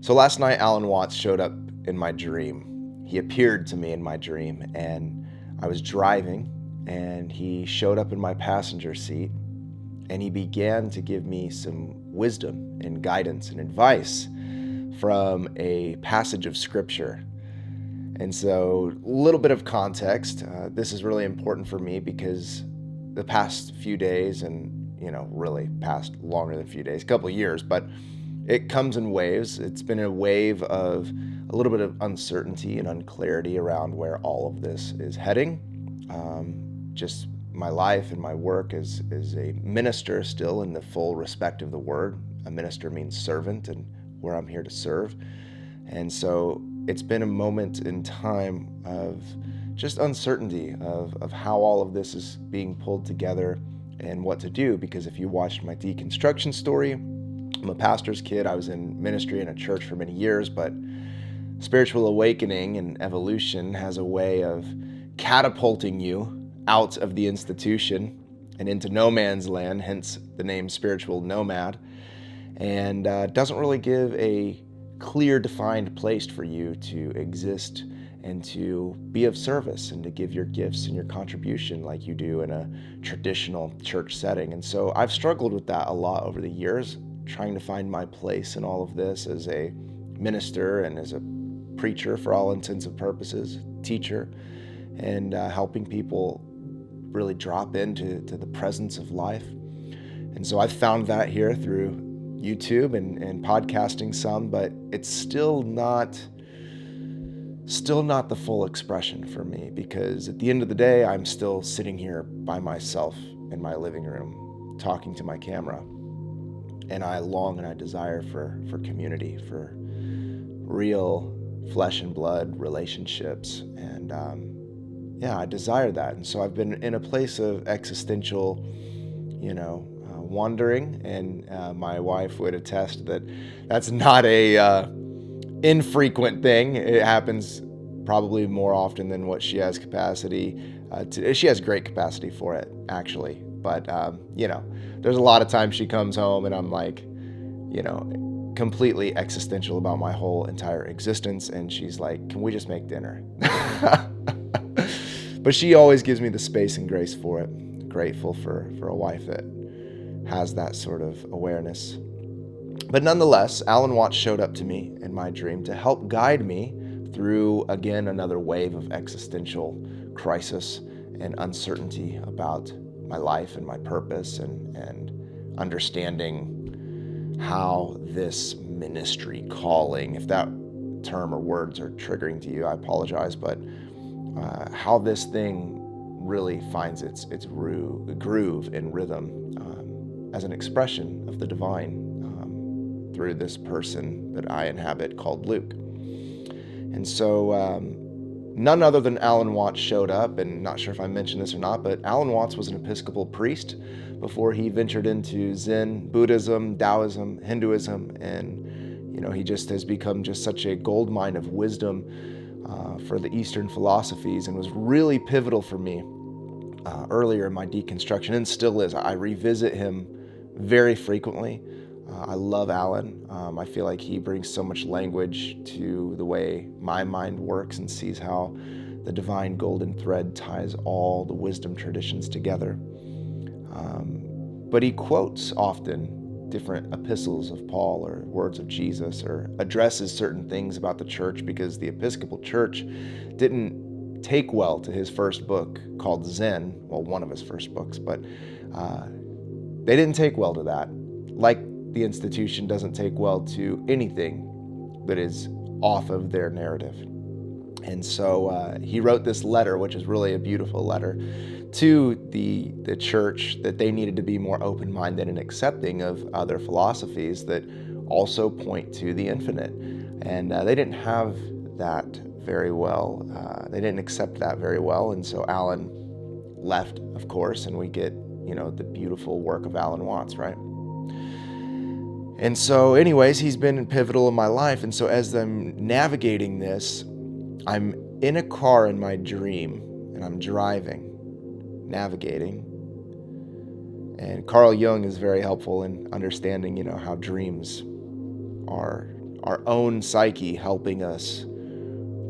So last night, Alan Watts showed up in my dream. He appeared to me in my dream, and I was driving, and he showed up in my passenger seat, and he began to give me some wisdom and guidance and advice from a passage of scripture. And so, a little bit of context. This is really important for me because the past few days, and really past longer than a few days, a couple of years, but it comes in waves. It's been a wave of a little bit of uncertainty and unclarity around where all of this is heading. Just my life and my work as a minister, still in the full respect of the word. A minister means servant, and where I'm here to serve. And so it's been a moment in time of just uncertainty of how all of this is being pulled together and what to do. Because if you watched my deconstruction story, I'm a pastor's kid. I was in ministry in a church for many years, but spiritual awakening and evolution has a way of catapulting you out of the institution and into no man's land, hence the name spiritual nomad, and doesn't really give a clear, defined place for you to exist and to be of service and to give your gifts and your contribution like you do in a traditional church setting. And so I've struggled with that a lot over the years, trying to find my place in all of this as a minister and as a preacher for all intents and purposes, teacher, and helping people really drop into the presence of life. And so I've found that here through YouTube and podcasting some, but it's still not the full expression for me, because at the end of the day, I'm still sitting here by myself in my living room, talking to my camera. And I long and I desire for community, for real flesh and blood relationships. And I desire that. And so I've been in a place of existential, wandering. And my wife would attest that that's not a infrequent thing. It happens probably more often than what she has capacity she has great capacity for it, actually. But, there's a lot of times she comes home and I'm like, completely existential about my whole entire existence. And she's like, can we just make dinner? But she always gives me the space and grace for it. Grateful for a wife that has that sort of awareness. But nonetheless, Alan Watts showed up to me in my dream to help guide me through, again, another wave of existential crisis and uncertainty about my life and my purpose, and understanding how this ministry calling, if that term or words are triggering to you, I apologize, but how this thing really finds its groove and rhythm as an expression of the divine through this person that I inhabit called Luke. And so none other than Alan Watts showed up, and not sure if I mentioned this or not, but Alan Watts was an Episcopal priest before he ventured into Zen, Buddhism, Taoism, Hinduism, and he just has become just such a goldmine of wisdom for the Eastern philosophies, and was really pivotal for me earlier in my deconstruction, and still is. I revisit him very frequently. I love Alan. I feel like he brings so much language to the way my mind works and sees how the divine golden thread ties all the wisdom traditions together. But he quotes often different epistles of Paul or words of Jesus, or addresses certain things about the church, because the Episcopal Church didn't take well to his first book called Zen, well, one of his first books, but they didn't take well to that. Like the institution doesn't take well to anything that is off of their narrative. And so he wrote this letter, which is really a beautiful letter, to the church, that they needed to be more open-minded and accepting of other philosophies that also point to the infinite. And they didn't have that very well. They didn't accept that very well. And so Alan left, of course, and we get, the beautiful work of Alan Watts, right? And so anyways, he's been pivotal in my life. And so as I'm navigating this, I'm in a car in my dream, and I'm driving, navigating. And Carl Jung is very helpful in understanding, how dreams are our own psyche helping us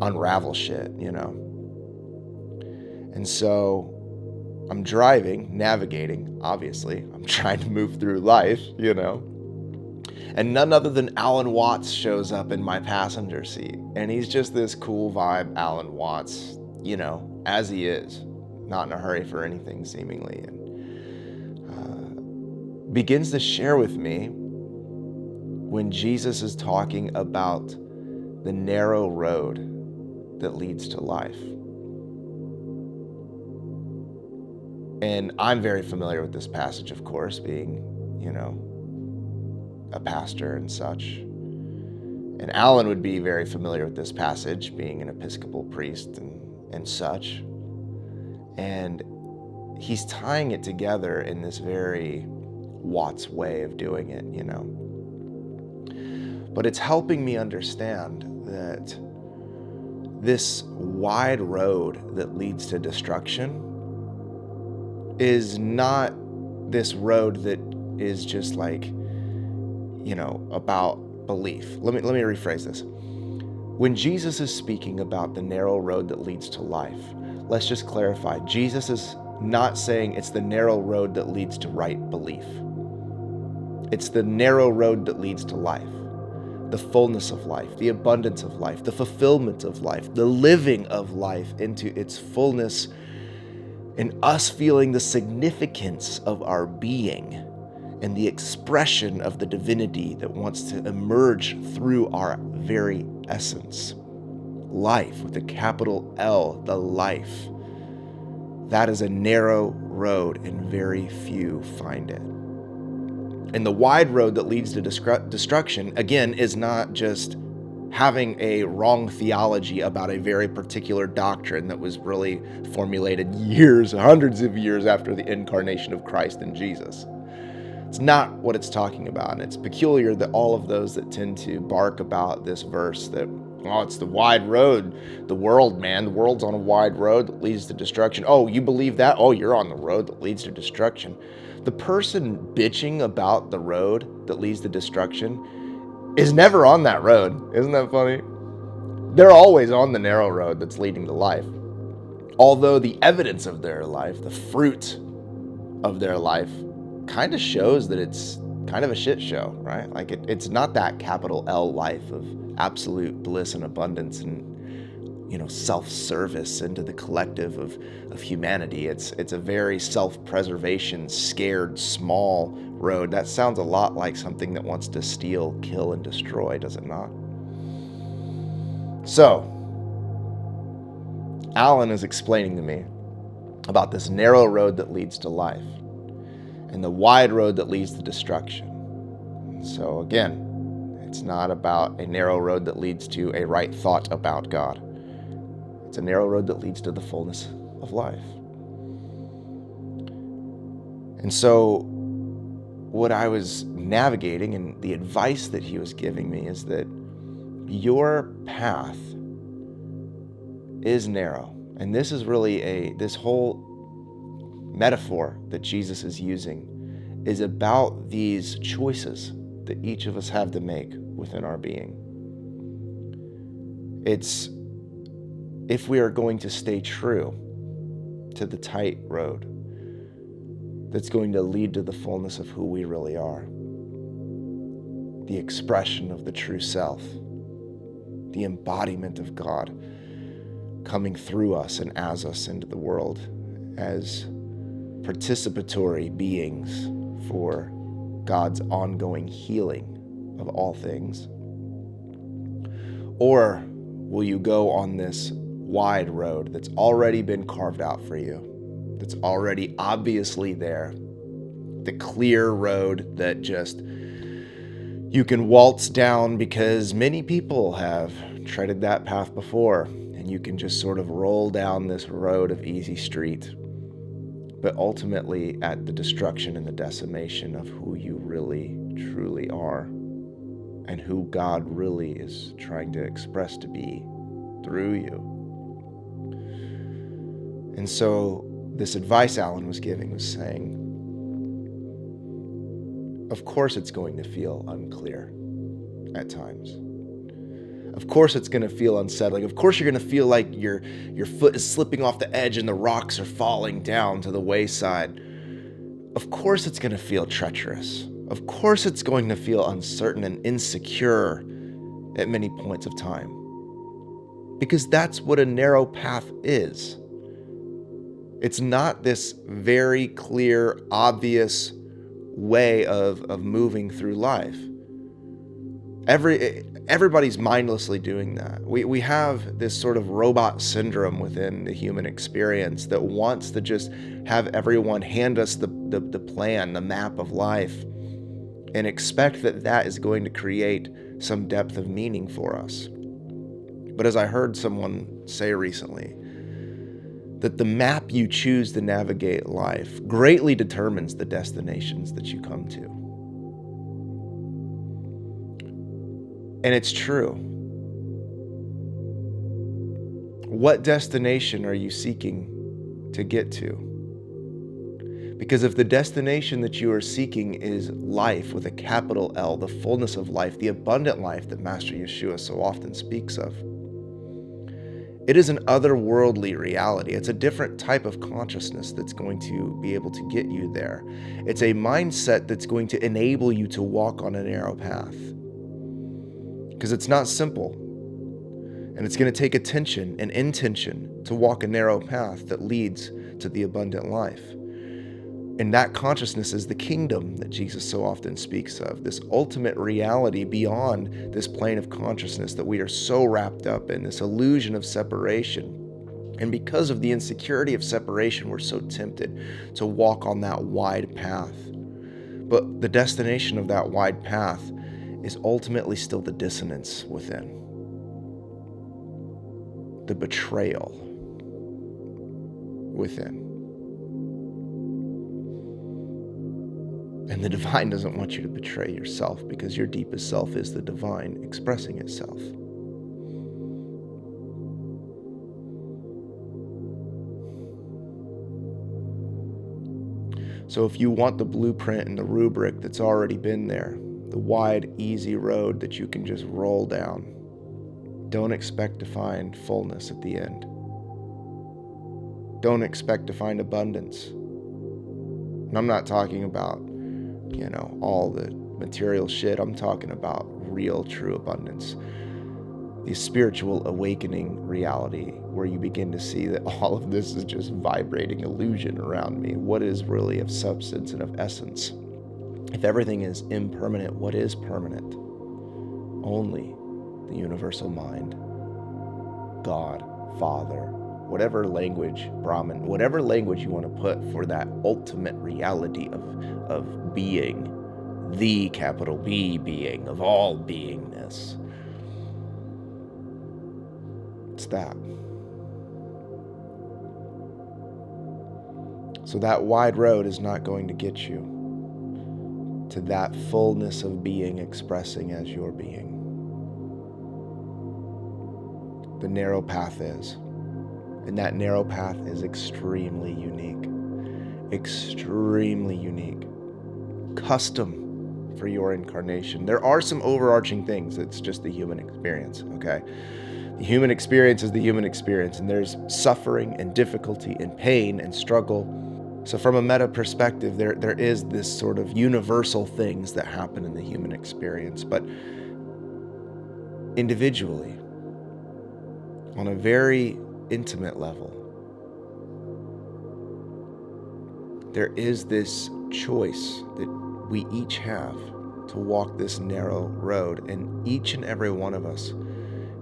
unravel shit, And so I'm driving, navigating, obviously. I'm trying to move through life, And none other than Alan Watts shows up in my passenger seat. And he's just this cool vibe, Alan Watts, as he is. Not in a hurry for anything, seemingly. And begins to share with me when Jesus is talking about the narrow road that leads to life. And I'm very familiar with this passage, of course, being, a pastor and such. And Alan would be very familiar with this passage, being an Episcopal priest and such. And he's tying it together in this very Watts way of doing it, But it's helping me understand that this wide road that leads to destruction is not this road that is just like, about belief. Let me rephrase this. When Jesus is speaking about the narrow road that leads to life, let's just clarify. Jesus is not saying it's the narrow road that leads to right belief. It's the narrow road that leads to life, the fullness of life, the abundance of life, the fulfillment of life, the living of life into its fullness, and us feeling the significance of our being and the expression of the divinity that wants to emerge through our very essence. Life with a capital L, the life. That is a narrow road, and very few find it. And the wide road that leads to destruction, again, is not just having a wrong theology about a very particular doctrine that was really formulated years, hundreds of years after the incarnation of Christ and Jesus. It's not what it's talking about. And it's peculiar that all of those that tend to bark about this verse that, it's the wide road, the world, man, the world's on a wide road that leads to destruction. Oh, you believe that? Oh, you're on the road that leads to destruction. The person bitching about the road that leads to destruction is never on that road. Isn't that funny? They're always on the narrow road that's leading to life. Although the evidence of their life, the fruit of their life, kind of shows that it's kind of a shit show, right? Like it's not that capital L life of absolute bliss and abundance and self-service into the collective of humanity. It's a very self-preservation, scared, small road. That sounds a lot like something that wants to steal, kill, and destroy, does it not? So, Alan is explaining to me about this narrow road that leads to life and the wide road that leads to destruction. So again, it's not about a narrow road that leads to a right thought about God. It's a narrow road that leads to the fullness of life. And so what I was navigating and the advice that he was giving me is that your path is narrow. And this is really this whole metaphor that Jesus is using is about these choices that each of us have to make within our being. It's if we are going to stay true to the tight road that's going to lead to the fullness of who we really are, the expression of the true self, the embodiment of God coming through us and as us into the world as participatory beings for God's ongoing healing of all things? Or will you go on this wide road that's already been carved out for you, that's already obviously there, the clear road that just you can waltz down because many people have treaded that path before, and you can just sort of roll down this road of easy street, but ultimately at the destruction and the decimation of who you really, truly are, and who God really is trying to express to be through you. And so this advice Alan was giving was saying, of course it's going to feel unclear at times. Of course it's going to feel unsettling. Of course you're going to feel like your foot is slipping off the edge and the rocks are falling down to the wayside. Of course it's going to feel treacherous. Of course it's going to feel uncertain and insecure at many points of time. Because that's what a narrow path is. It's not this very clear, obvious way of moving through life. Everybody's mindlessly doing that. We have this sort of robot syndrome within the human experience that wants to just have everyone hand us the plan, the map of life, and expect that is going to create some depth of meaning for us. But as I heard someone say recently, that the map you choose to navigate life greatly determines the destinations that you come to. And it's true. What destination are you seeking to get to? Because if the destination that you are seeking is life with a capital L, the fullness of life, the abundant life that Master Yeshua so often speaks of, it is an otherworldly reality. It's a different type of consciousness that's going to be able to get you there. It's a mindset that's going to enable you to walk on a narrow path. Because it's not simple. And it's going to take attention and intention to walk a narrow path that leads to the abundant life. And that consciousness is the kingdom that Jesus so often speaks of, this ultimate reality beyond this plane of consciousness that we are so wrapped up in, this illusion of separation. And because of the insecurity of separation, we're so tempted to walk on that wide path. But the destination of that wide path is ultimately still the dissonance within, the betrayal within. And the divine doesn't want you to betray yourself, because your deepest self is the divine expressing itself. So if you want the blueprint and the rubric that's already been there, the wide, easy road that you can just roll down, don't expect to find fullness at the end. Don't expect to find abundance. And I'm not talking about all the material shit. I'm talking about real, true abundance. The spiritual awakening reality where you begin to see that all of this is just vibrating illusion around me. What is really of substance and of essence? If everything is impermanent, what is permanent? Only the universal mind, God, Father, whatever language, Brahman, whatever language you want to put for that ultimate reality of being, the capital B being, of all beingness. It's that. So that wide road is not going to get you to that fullness of being expressing as your being. The narrow path is. And that narrow path is extremely unique. Extremely unique. Custom for your incarnation. There are some overarching things. It's just the human experience, okay? The human experience is the human experience, and there's suffering and difficulty and pain and struggle. So from a meta perspective, there is this sort of universal things that happen in the human experience. But individually, on a very intimate level, there is this choice that we each have to walk this narrow road, and each and every one of us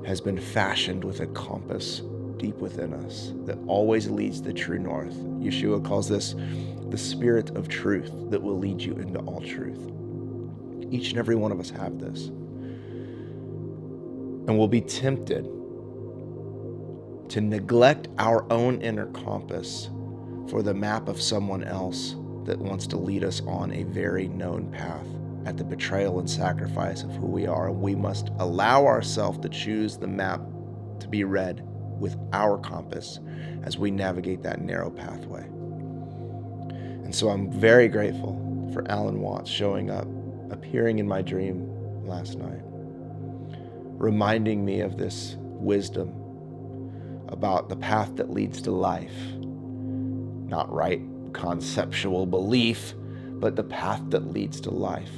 has been fashioned with a compass deep within us that always leads to true north. Yeshua calls this the spirit of truth that will lead you into all truth. Each and every one of us have this. And we'll be tempted to neglect our own inner compass for the map of someone else that wants to lead us on a very known path at the betrayal and sacrifice of who we are. And we must allow ourselves to choose the map to be read with our compass as we navigate that narrow pathway. And so I'm very grateful for Alan Watts showing up, appearing in my dream last night, reminding me of this wisdom about the path that leads to life. Not right conceptual belief, but the path that leads to life.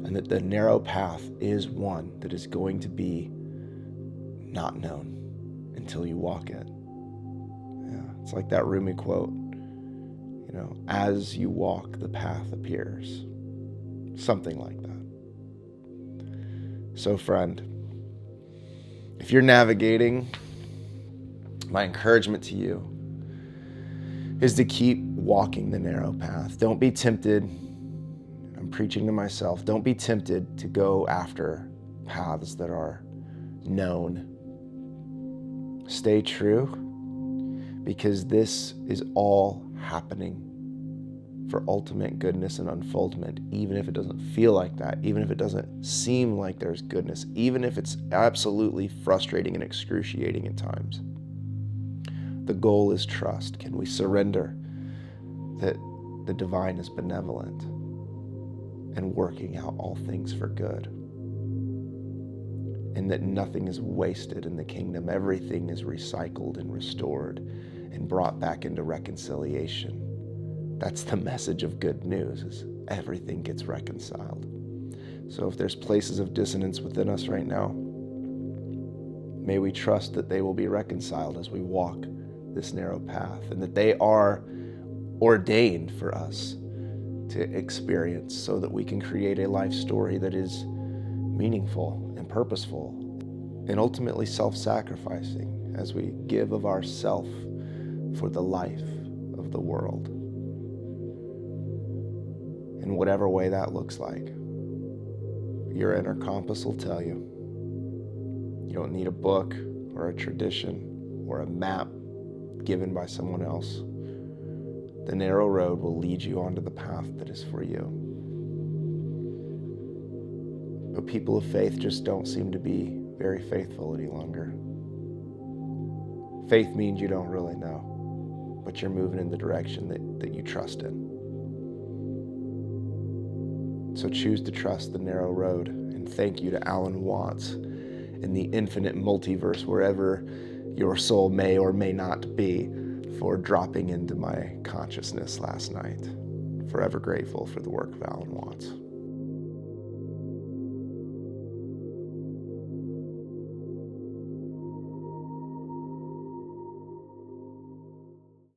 And that the narrow path is one that is going to be not known until you walk it. Yeah, it's like that Rumi quote, as you walk, the path appears. Something like that. So friend, if you're navigating, my encouragement to you is to keep walking the narrow path. Don't be tempted. I'm preaching to myself. Don't be tempted to go after paths that are known. Stay true, because this is all happening for ultimate goodness and unfoldment, even if it doesn't feel like that, even if it doesn't seem like there's goodness, even if it's absolutely frustrating and excruciating at times. The goal is trust. Can we surrender that the divine is benevolent and working out all things for good? And that nothing is wasted in the kingdom. Everything is recycled and restored and brought back into reconciliation. That's the message of good news, is everything gets reconciled. So if there's places of dissonance within us right now, may we trust that they will be reconciled as we walk this narrow path, and that they are ordained for us to experience so that we can create a life story that is meaningful and purposeful and ultimately self-sacrificing as we give of ourself for the life of the world. In whatever way that looks like, your inner compass will tell you. You don't need a book or a tradition or a map given by someone else. The narrow road will lead you onto the path that is for you. But people of faith just don't seem to be very faithful any longer. Faith means you don't really know, but you're moving in the direction that you trust in. So choose to trust the narrow road, and thank you to Alan Watts in the infinite multiverse, wherever your soul may or may not be, for dropping into my consciousness last night. Forever grateful for the work of Alan Watts.